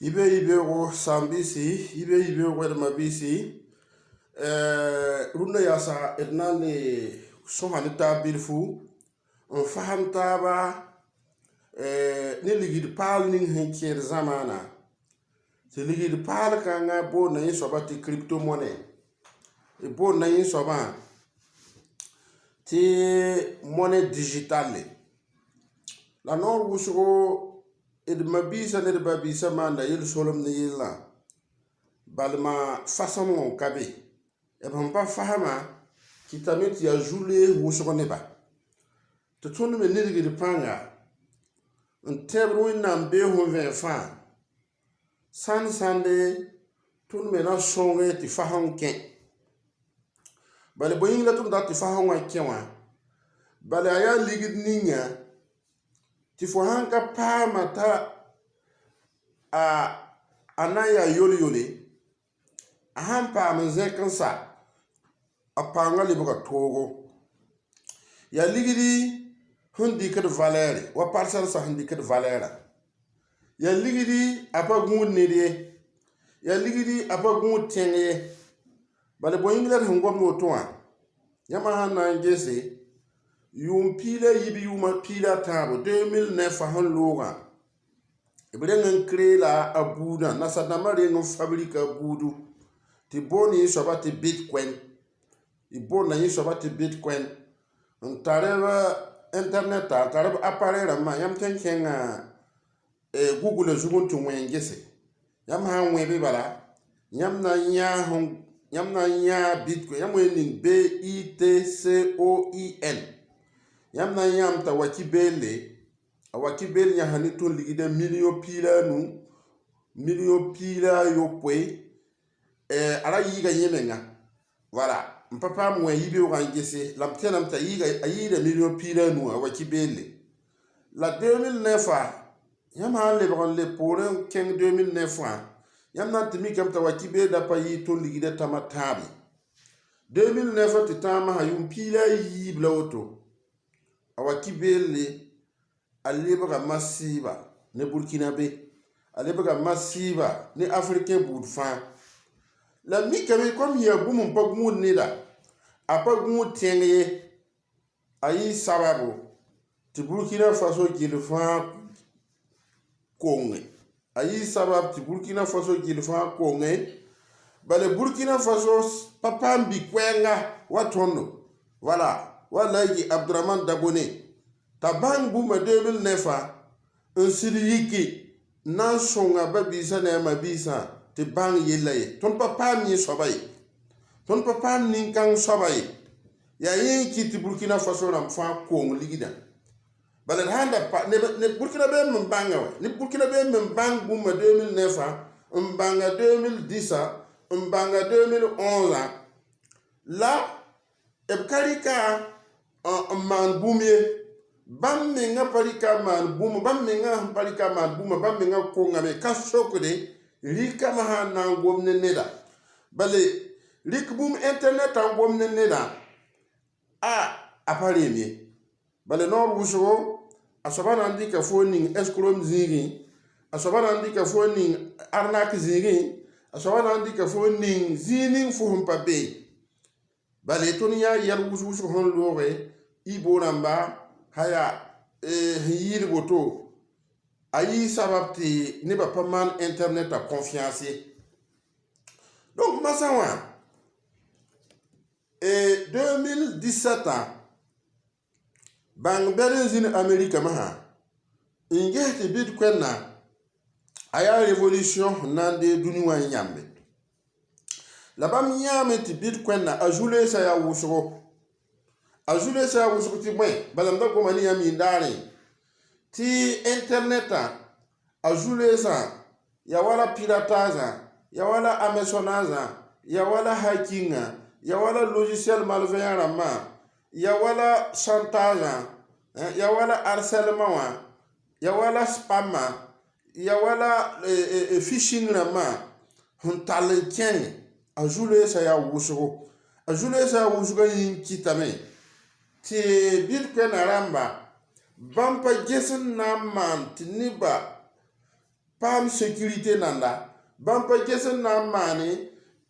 Ibe wo sambisi, ibe wo mabisi. Runa yasa etnani sohani tabirfu. On faham taba ni ligid pal ning henkier zamana. Ti ligid pal kanga bo na yin soba ti crypto money. E bo na yin soba ti money digitale. La nor wusugo ed mabisa ne babisa manda yel solom ne yella. Balma façon mon kabe. E ban pa fahama kitamit ya jule wusugo neba. Te tonu me nirigi de panga. Un tebro nam be ho ven fa. San sande tonu me na songe ti fahon ken. Bale boyin la tum da ti fahon wa kenwa. Bale aya ligid ninya ti fo hanka pa mata a anaya yoli yoli. A han pa menze kansa. A panga libuka togo. Ya ligidi hundi kad valere wa parcel sa hundi kad valera ya ligidi apagun nede ya ligidi apagun tenge bale boyingler hungom no toa yama hanna ngese yum pila yibi yuma pila tabo 2009 han loga ibre ngan krela abuda na sadamare ngam fabrika abudu ti boni sobati bitcoin ibona yi sobati bitcoin ntareba internet tarab appareil ma yam tenkenga google zugun tu ngese yam ha ngwe bala yam na nya bitcoin yam wen bitcoin yam na yam ta wakibele awakibele nya hanitu ligide million pila yo pwe ala yiga yemenga voilà papa mwe yibe wangese lamtena mta yiga ayida million pila nu awakibele la 2009 yama le bon le pour ken 2009 yam na timi kam ta wakibe da pa yi to ligide tamatabi 2009 titama hayum pila yibla oto awakibele alebra massiva ne Burkina be alebra massiva ne africain boudfan la mikame comme ya bumum bagmu nida apagmu tenge ayi sababu ti Burkina Faso gilfa konge ayi sababu ti Burkina Faso gilfa konge bale Burkina Faso papambi kwenga watondo voilà wala yi Abdurrahman Dabone tabang buma 2009 un siriki nan songa babisa na mabisa ti bang yelaye ton papa mi sobaye ton papa nin kan sobaye ya yin kiti Burkina Faso ram fa kong ligida balen handa pa ne Burkina be mbanga wa ne Burkina be mbang buma 2009 mbanga 2010 mbanga 2011 la ebkarika man bumye bamme nga parika man buma bamme nga parika man buma bamme nga konga me kasokode rika maha na ngom neda bale rik boom internet an ngom neda aparemi bale nor wuso asobana ndika phone escrom zigi asobana ndika phone arnak zigi asobana ndika phone zini fuhum pabe bale tonya yar wuso hon lowe ibo namba haya yir boto ayi sababti ne ba pas man internet a confiance donc masawa 2017 bang berezin America maha ingete bitcoin na aya révolution nande duniwa nyambe la bam nyame ti bitcoin na ajule sa ya wusugo ti mwe balamda ko mani yami ndare ti internet ajule sa ya wala pirataza ya wala amazonaza ya wala hackinga ya wala logiciel malveillant rama ya wala chantage ya wala harcèlement ya wala spam ya wala phishing rama huntalenken ajule sa ya wusugo yin kitame ti bitcoin aramba bampa gesen na man ti niba paam sécurité nanda bãmb pa ges n na n maane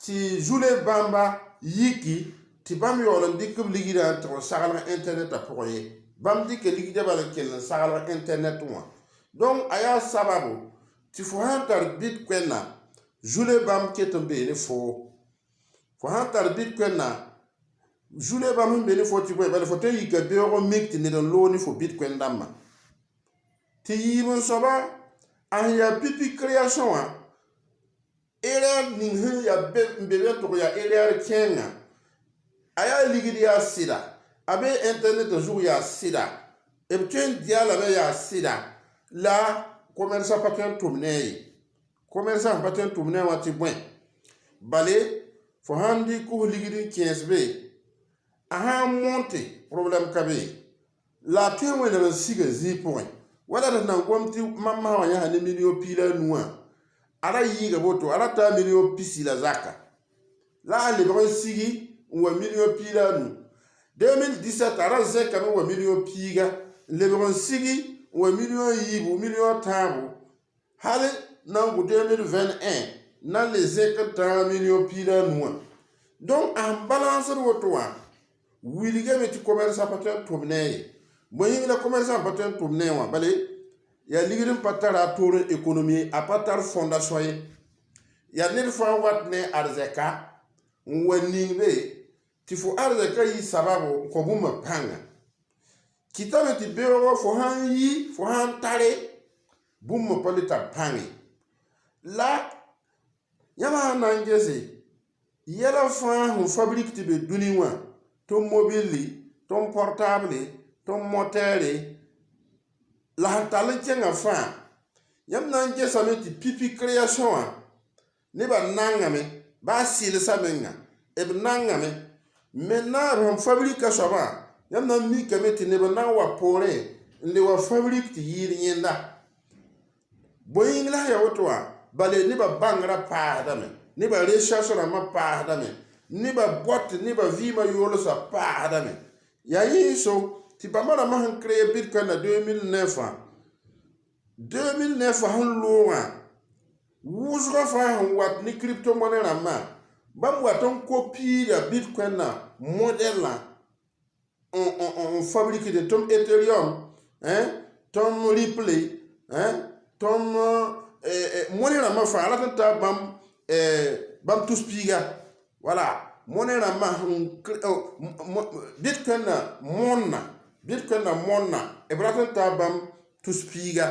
tɩ zule bãmba yiki tɩ bãmb yaool n dɩk b ligdã n tɩg n saglg internetã pʋgẽ ye bãmb dɩka ligdã bala n kell n saglg internet wã donc a yaa sababu tɩ fo sãn tar bitcoinã zule bãmb ket n bee ne fo sãn tar bitcoinã zule bãmb sẽn be ne fo tɩ bõe bala fo tõe n yika beoog n mik tɩ ned n loog ne fo bitcoin dãmbã tɩ yiib n soaba a sẽn yaa pipi création wã erreur ning sẽn yaa n be be n tʋg yaa erreur kẽengã a yaa ligd yaa sɩda a be internet zug yaa sɩda b tõe n dɩa lame yaa sɩda la commerçã pa tõe n tʋm ne a ye commerçã sẽn pa tõe n tʋm ne wã tɩ bõe bale fo sãn dɩk f ligd n kẽes be a sãn monte problème ka be la a tõe n wẽneg n siga zĩig pʋgẽ wala tɩ nan gom tɩ mam masã wã yãsa ne milio piila a nuwã a ra yɩɩga boto a ra taa milio pisi la zaka la a lebg n sigi n wa milio piila a nu 2017 a ra zẽkame n wa milio piiga n lebg n sigi n wa milio yiibu milio tãabu hal nangu 2021 nan le zẽk n tãag milio piila a nuwã donc a sẽn balansd woto wã wilgame tɩ commerçã pa tõe n tʋm ne a ye bõe yĩng la commerçã pa tõe n tʋm ne wã bale yaa ligd n pa tara a toor économie a pa tar fondation ye yaa ned fãa wat ne arzɛka n wa ning be tɩ fo arzɛka yɩ sababu n kõ bũmba pãnga kɩtame tɩ beoogo fo sãn yi fo sãn tare bũmb pa le tar pãnge la yãmb sãn na n gese yɛla fãa sẽn fabrik tɩ be dũni wã tɩ mobili tɩ portable tɩ motɛɛre la sẽn tall n kẽngã fãa yãmb na n gesame tɩ pipi création wã nebã nangame baa sɩlsa menga b nangame maintenant b sẽn fabrika soabã yãmb na n mikame tɩ neb na n wa poorẽ n le wa fabrik tɩ yɩɩr yẽnda bõe-yĩng la sẽn ya woto wã bale nebã bãngrã paasdame nebã recherche rãmbã paasdame nebã bɔt nebã vɩɩmã yoolsã paasdame yaa yĩnso tɩ bãmba rãmbã sẽn créé bitcoin na 2009 sẽn loogã wʋsgã fãa sẽn wat ne crypto-monnaie rãmbã bãmb wat n kopiira bitcoin na modɛlã n fabrikde tɩm ethereum tɩm ripley tɩm monnaie rãmbã fãa rat n taa bãmb tus piiga wala monnaie rãmbã bitcoin na monna b rat n taa bãmb tus piiga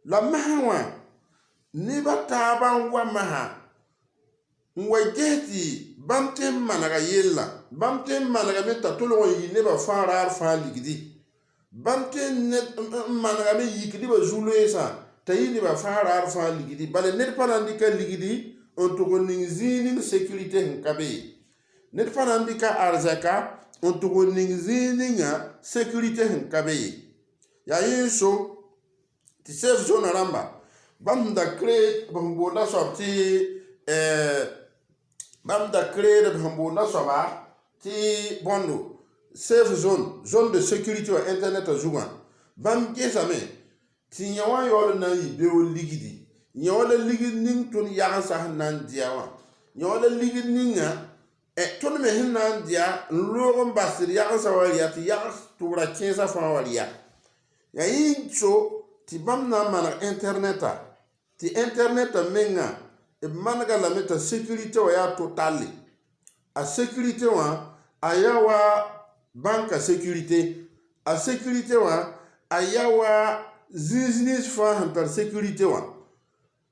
la masã wã nebã taabã n wa masã n wa ges tɩ bãmb tɩ n manega yellã bãmb tɩ n manegame t'a tolg n yɩ nebã fãa raar fãa ligdi bãmb tɩ n manegame yik nebã zu-loeesã t'a yɩ nebã fãa raar fãa ligdi bala ned pa na n dɩka ligdi n tʋg n ning zĩig ning sécurité sẽn ka be ned pa na n dɩka arzɛka n tʋg n ning zĩig ninga sécurité sẽn ka be ye yaa yẽnso tɩ safe zone rãmba bãmb sẽn da créé b sẽn boonda soab tɩ bãmb da créé b sẽn boonda soaba tɩ bõndo safe zone de sécurité wa internet a zugã bãmb gesame tɩ yã wã yaool n na n yɩ beoog ligdi yã wã la ligd ning tõnd yagensa sẽn na n dɩa wã yã wã la ligd ninga tõnd me sẽn na n dɩa n loog n basd yagensa wa rɩa tɩ yags tʋʋra kẽesã fãa wa rɩa yaa yĩn so tɩ bãmb na n maneg internetã tɩ internetã menga b manega lame t'a sécurité wã yaa totale a sécurité wã a ya wa banka sécurité a sécurité wã a ya wa zĩig fãa sẽn tar sécurité wã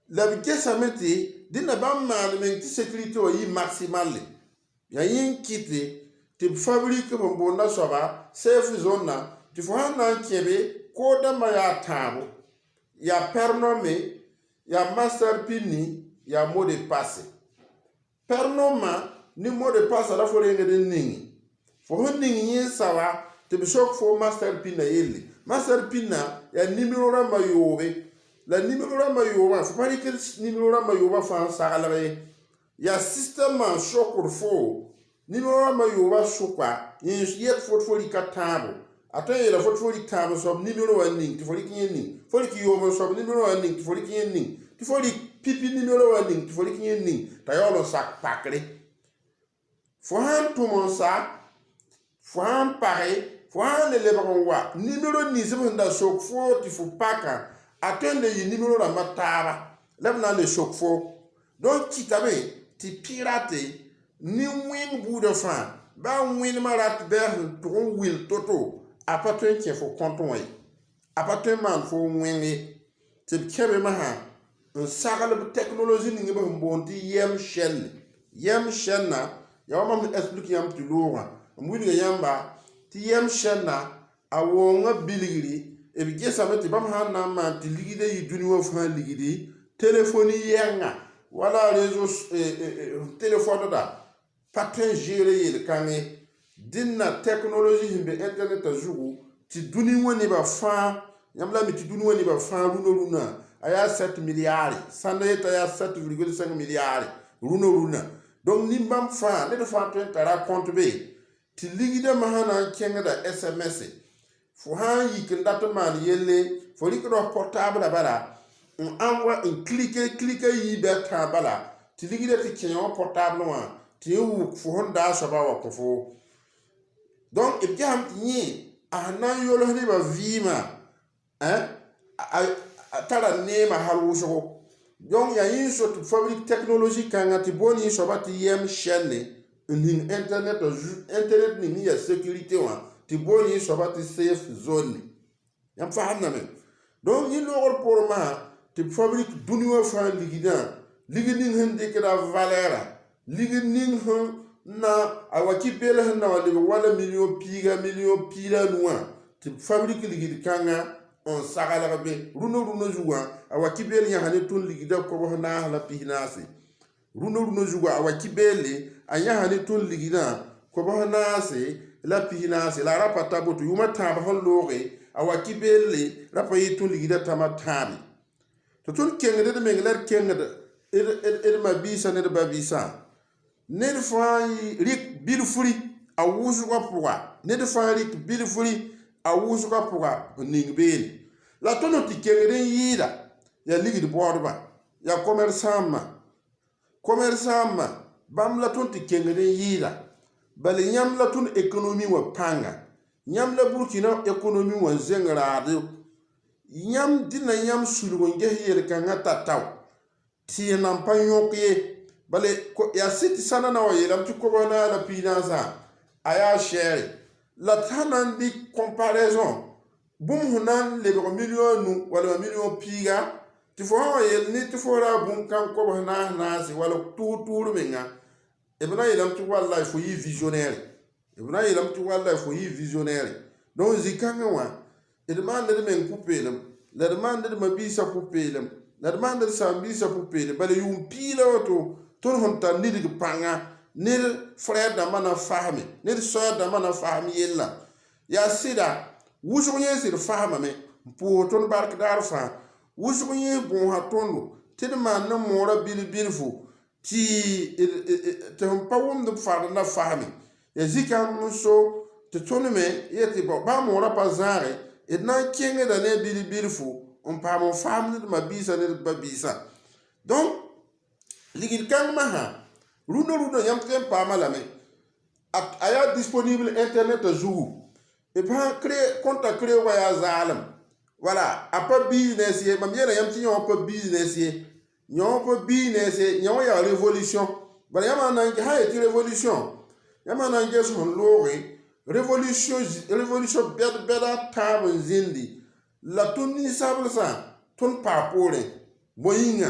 la b gesame tɩ dẽnna bãmb maan meng tɩ sécurité wã yɩ maximale yaa yĩn kɩte tɩ b fabrik b n boonda soaba safe zonna tɩ fo sãn na n kẽbe koodãmbã yaa tãabo yaa pɛrnome yaa master pinni yaa mot de passe pɛrnomã ne mot de passe ra fo rengd n ningi fo sẽn ning yẽnsa wa tɩ b sok fo master pinna yelle master pinna yaa nimero rãmbã yoobe la nimero rãmbã yoobã fo pa rɩkd nimero rãmbã yoobã fãa n saglg ye yaa systɛmã n sokd fo nimero rãmbã yoobã sʋka yẽns yet fo fo rɩka tãabo Ato yela fo fori tamo sob numéro 1 ning ti fori kinyen ning. Fori ki yobo sob numéro 1 ning ti fori kinyen ning. Ti fori pipi numéro 1 ning ti fori kinyen ning. Ta yolo sak pakre. Fo han tout mon sa. Fo han pare. Fo han le lebron wa. Numéro ni se benda sok fo ti fo paka. Attende yi numéro la mataba. Lebna le sok fo. Donc ti tabe ti pirate ni win bout de fin. Ba win marat ber tron wil toto. Apatwen qui faut contour apatwen man faut wingé te kebe ma ha un sagal technologie ni ngebe mbondi yem chaîne na ya ma explique yam tu loura mwili yamba ti yem chaîne na awonga biligiri e bi gesa meti bam ha na ma ti ligide yi duni wo fa ligidi téléphone yenga wala réseau téléphone da patwen gérer yel kange dinna technologie himbe internet ajugu ti duni woni ba fa yamla mi ti duni woni ba fa runa aya 7 milliards saneta ya 7,5 milliards runa donc ni bam fa ne de fa to tara compte be ti ligide mahana kenga da sms fo han yikinda to man yelle fo likro portable bala on envoie un cliquer yi beta bala ti ligide ti kenyo portable wa ti wu fo honda shaba wa ko fo. Donc, il y a un petit peu yolo ni ba vima hein tala nema halusho. Donc, il y a une sorte de fabrique technologique quand tu boni so ba ti yem chaîne ni internet ni ya sécurité wa ti boni so ba ti safe zone. Yam fa hamna men. Donc, il lo pour ma ti fabrique dunio fa ligidin hende ke da valera ligidin na awaki bela na wala million pila nuwa ti fabrique ligidi kanga on sagala be runo juwa awaki bela ya hane ton ligida ko bo na hala pihinasi runo juwa awaki bele anya hane ton ligida ko bo na se la pihinasi la rapata botu yuma taba hon loge awaki bele rapa yiton ligida tamatabi to ton kengede de mengler kengede ma bisa ne de babisa ned fãa rik bilfuri a wʋsgã pʋga ned fãa rik bilfuri a wʋsgã pʋga n ning beene la tõnd tɩ kengd n yɩɩda yaa ligd baoodba yaa commerçãmbã bãmb la tõnd tɩ kengd n yɩɩda bala yãmb la tõnd économie wã pãnga yãmb la burkina économie wã zeng raado yãmb dĩnna yãmb sulg n ges yel-kãngã tatao tɩ y nan pa yõk ye bale ya siti sana na wa yelam ti ko na la pinasa aya share la tanan di comparaison bum hunan le million nu wala million piga ti fo wa yel ni ti fo ra bum kan ko na si wala tu menga e bana yelam ti wallahi fo yi visionnaire donc zikanga wa e demande de men coupelam la demande de mabisa coupelam la demande de sambisa coupelam bale yum pila auto ton honta nidig panga nir frère da mana fahmi nir soeur da mana fahmi yella ya sida wusu nye sir fahma me po ton bark dar fa wusu nye bon ha tondo tid man na mora bilfu ti te hon pa wum de fa na fahmi ya zika muso te ton me yeti ba mora pa zare et na kenge da ne bilfu on pa mon fahmi de ma bisa ne babisa donc ligid kang maha runo yam tem pa malame aya disponible internet a jour et pas créer compte créer wa ya zalam voilà a pas business ye mam yena yam ti yon pas business ye nyon ya révolution bala yam nan ha ti révolution yam nan ge son lori révolution beda tab zindi la tuni sabla sa ton pa pore boyinga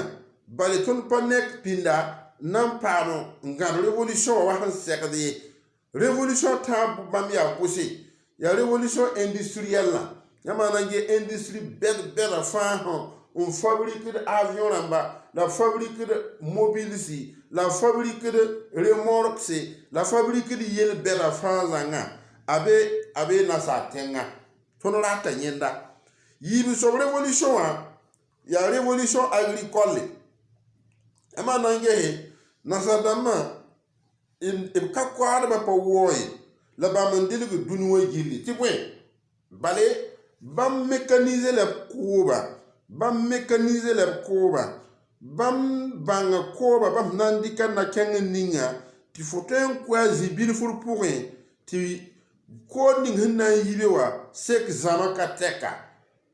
bale ton pa nek pinda nan paano ngan révolution wa han sekde révolution tab bam ya poussé ya révolution industrielle la yama nange industrie beda fa on fabrique d'avions là-bas, la fabrique de mobiles, la fabrique de remorques, la fabrique de yel beda fa zanga abe na sa tenga tono la tanyenda yibi so révolution ya révolution agricole ama nange na sa dama im ka kwada ba pa woy la ba mandili ko dunwo gilli ti bwe bale bam mécaniser le koba bam mécaniser le koba bam banga koba bam nandika na kengen ninga ti foten kwazi bil fur pourrin ti ko ning hinna yibe wa sek zama kateka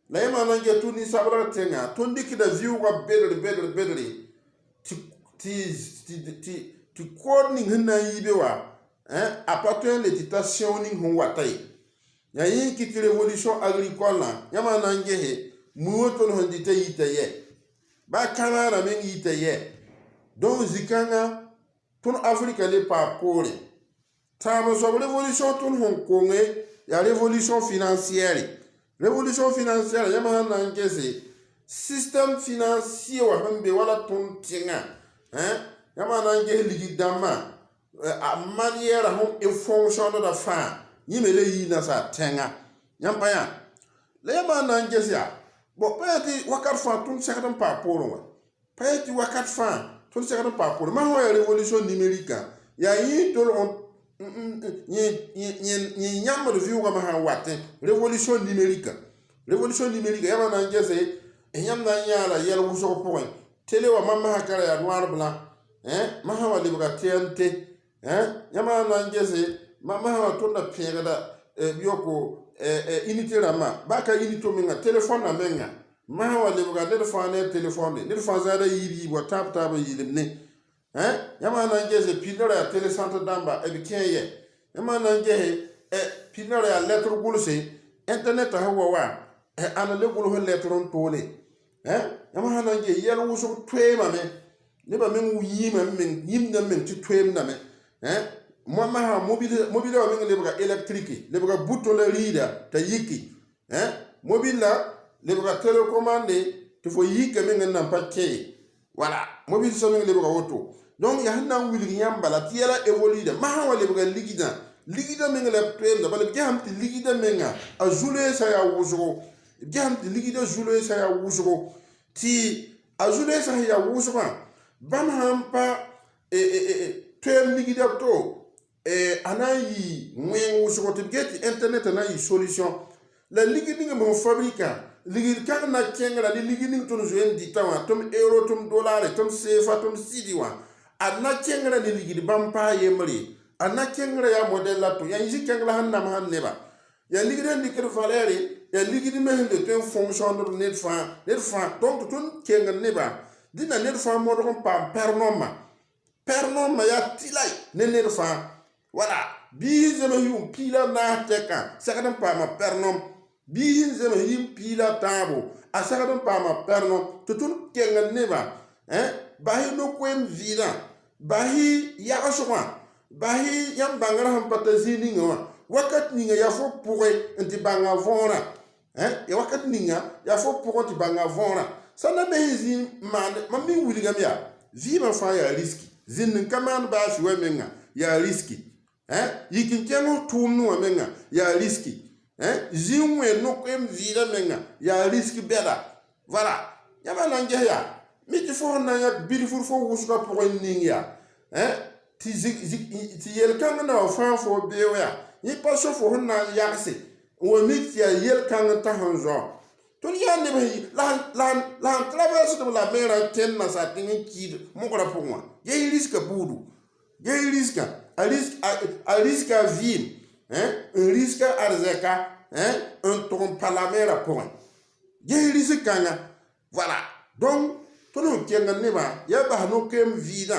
la yema nange tu ni sabra tenga ton dikida view wa bedre ti ko ning hinna yibe wa apatuen l'éditation ning hon watai ya yi ki révolution agricole la yama nange he muoto no ndite yiteye ba kamara men yiteye donc zikanga ton Afrique les pas pole tamo so révolution ton Hong Kong ya révolution financière yama nange se système financier wa hambe wala ton tinga yama nange ligidama a manière hon e fonction de la fin yimele yi na sa tenga yamba ya le yama nange ya bon peut-être wakat fa ton second pas pour moi peut-être wakat fa ton second pas pour ma ho révolution numérique ya yi to on ni nyam de viu ma ha watin révolution numérique yama nange se nyam na nyala yel wuso pour télé wa mama ha kala ya noir blanc ma ha wa libra TNT yama nange se mama ha to na pega bioko unité rama baka unité minga téléphone na menga ma wa lebga téléphone ne fa zara yiri bo tap yilimne yama nange se pinora ya télécentre damba e bikeye yama nange pinora ya lettre gulse internet ha wa ana le gulu lettre on tole yama nange yel wuso twema me ne ba men yima men yimna men ti twema me moi ma mobile wa minga lebga électrique lebga bouton le rida ta yiki mobile la lebga télécommandé te fo yiki minga nan paquet voilà mobile so minga lebga auto donc ya hanna wili nyamba la tiela évoluer ma wa lebga ligida minga le prendre bal gam ti ligida minga a joule sa ya wuzo gam ti ligida joule sa ya wuzo ti a joule sa ya wuzo bam hampa tem ligida to anayi mwen wuso te get internet anayi solution la ligiding mo fabrika ligid kan na kengra di ligiding ton joen di tawa tom euro tom dollar tom CFA tom sidiwa ana kengra di ligid bampa yemri ana kengra ya model la to ya yi kengra hanna ma neba ya ligid di ker valere ya ligid me de ten fonction de net fa donc ton kengra neba dina net fa mo do pa pernom ya tilai ne net fa voilà bihin zema yum pila na teka sakadam pa ma pernom bihin zema yum pila tabo a sakadam pa ma pernom tutun kenga neba bahi no kwem vida bahi ya aswa bahi yam bangara ham patazini ngwa wakat ninga ya fo pouré nti banga vora ya wakat ninga ya fo pouré nti banga vora sana behi man mami wuligam ya viva fa ya riski zin kaman ba shi wemenga ya riski yikin kengo tumnu amenga ya riski zinwe no kwem vida menga ya riski bela voilà yaba nange ya miti fo na ya beautiful fo wuska pour ninga ti yel kanga na fa fo bewa yi paso fo na yakse o miti ya yel kanga ta hanzo to ya ne be la traverse de la mer ten na sa tingi kid mo ko pour moi ye riski budu ye riski un risque à vie, un risque à arzeka, un tronc palamera point. Il y a un risque voilà. Donc, ton kenga neba, yaba no kem vida.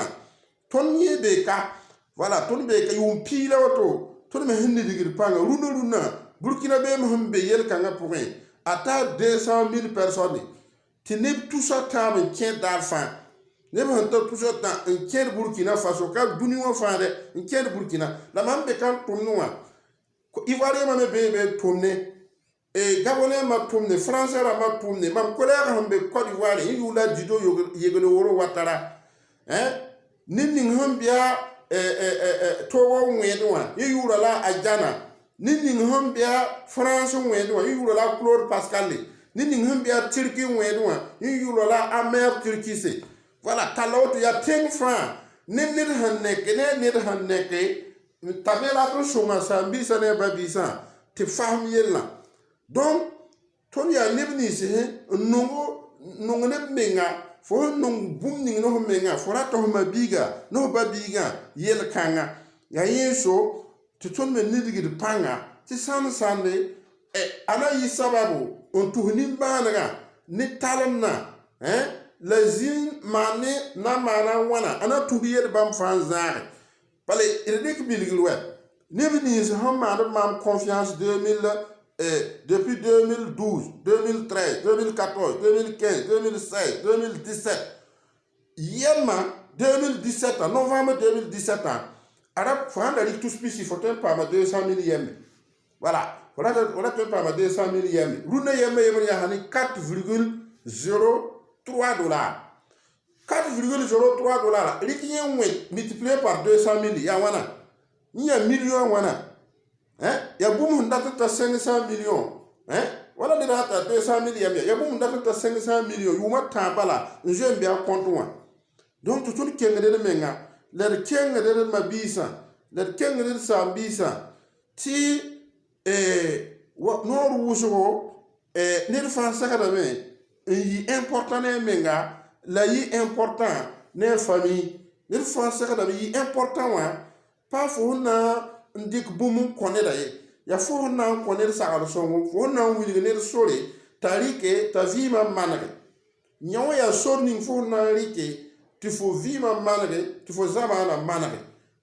Ton ye beka, voilà, ton beka yum pila auto, ton me hindi digir panga, runa, Burkina be mhembe yel kanga pour un. Ata 200 000 personnes. Tenez tout ça table, tient d'alpha. Ne ba hanta tout ça dans un tiers Burkina Faso ka duniwa faade un tiers Burkina la mambe kan tumnuwa ko ivoirien ma be tumne e gabonais ma tumne français ma tumne mam collègue hambe Côte d'Ivoire yi la dido yegelo woro watara nini hambia towo ngwedwa yi yura la ajana nini hambia France ngwedwa yi yura la Claude Pascal nini hambia Turquie ngwedwa yi yura la Amer Turquie voilà talot ya ting fra nit hanneke tamela to shoma sambi sane babisa te fam yella donc ton ya neb ninsẽ nong neb menga fo nong bũmb ning no menga fo rata fo mabiiga no ba biiga yel kãnga ya yẽnso tɩ tõnd me nidgd pãnga tɩ sãnde ana yɩ sababu n tus nimbãanegã ne talemna la zĩn maane na maana wãna ana tus yel bãmb fãa n zãage bale d dɩk bilgr wɛ neb nins sẽn maand b maam confiance depuis 2012, 2013, 2014, 2015, 2016, 2017. Yelma 2017, novembre 2017, Arab Fandari tout spécifique, faut pas 200 000 yem. Voilà, voilà tu pas 200 000 yem. Rune yem yem 4,03 dollars. 4,03 dollars. L'ikien multiplié par 200 000, ya wana. Il y a million wana. Ya boum ndata 500 millions. Voilà de data 200 millions. Ya boum ndata 500 millions. Yuma tabala. J'aime bien compte moi. Donc tout le kenge de menga. Le kenge de mabisa. Le kenge de sambisa. Ti nor wuso ne fa sakada me yi important ne menga la yi important ne famille ne fa sakada me yi important wa pa fo na ndik bumu koneda ye ya fo na koneda sa songo fo na wili ne sore tarike ta vima manage nyawo ya sorning fo na rike tu fo vima manage tu fo zama na manage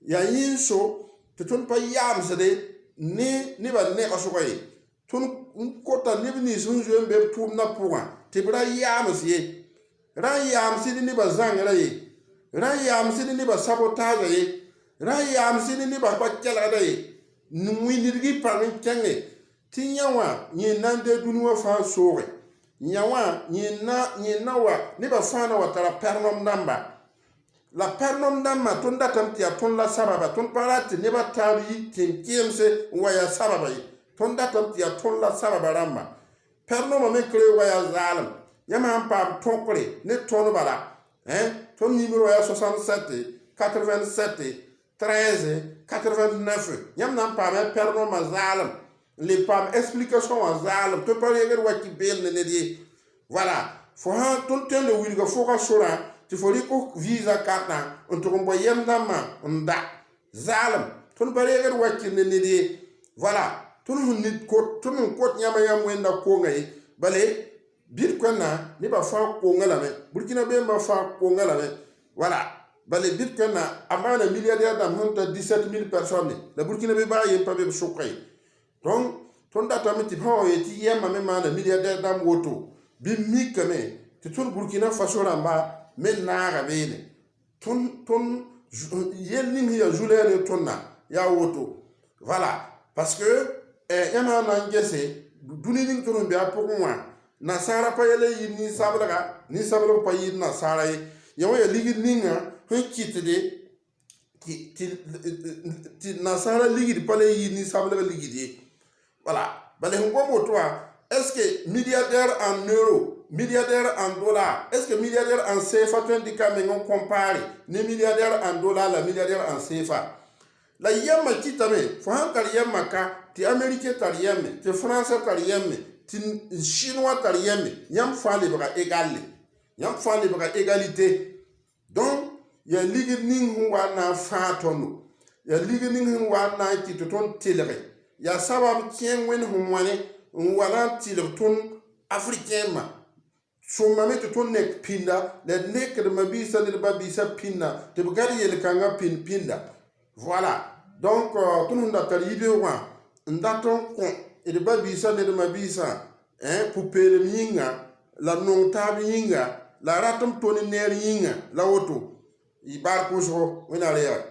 ya yinso te ton pa yam zede ni ba ne ka sokoy ton kota ni ni sun zo mbe tum na puwa te bra yam sie ran yam si ni ba zangara ye ran yam si ni ba sabotage ye ran yam si ni ba ba kela da ye nui nirgi pa ni kenge ti nyawa ni nande dunuwa fa sowe nyawa ni na wa ni ba fa na wa tara pernom namba la pernom namba ton datam ti ton la sababa ton parati ne ba tabi tin kiemse waya sababa yi ton datam ti ton la sababa ramba pernom me kre waya zalam yama pa ton kre ne ton bala ton numéro ya 67 87 13 89 yam nan pa me pernom zalam les pam explication zalam to pa yeger wati bel ne di voilà fo ha ton ten le wilga fo ka sura tu faut ko visa carte on to ko yem dama nda zalam ton bare yeger wati ne di voilà ton nit ko ton ko nyama yam wenda ko ngai bale bitcoin na ni ba fa ko ngala me burkina be ba fa ko ngala me voilà bale bitcoin na amana milliardaire da monta 17 000 personnes la burkina be ba yem pa be sokay donc ton data mi ti ho yeti yema me mana milliardaire da moto bi mi kame ti ton burkina faso ramba men na ga bele ton yel ni ya julere tonna ya woto voilà parce que yama na ngese duni ni ton be apokwa na sara pa yele ni sablaga pa yi na sara yawo ya ligi ninga ho kitide ti na sara ligi pa le yi ni sablaga ligi di voilà bale ngo toi est-ce que milliardaire en euros milliardaire en dollars est-ce que milliardaire en CFA tu indiques mais on compare ni milliardaire en dollars la milliardaire en CFA la yamma kitame fo han kal yamma ka ti américain tar yemme ti français tar yemme ti chinois tar yemme yam fali baka égalité donc ya ligi ning wana fa tonu ya ligi ning wana ti ton tilere ya sabab kien wen humwane wala tilere ton africain ma so mame to ton nek pinda le nek de mabisa de babisa pinda te bugari yel kanga pinda voilà donc ton hunda tar yibe wa ndaton kon e de babisa de mabisa pour pere minga la non tabi yinga la ratum toni ner yinga la woto i bar ko so wena le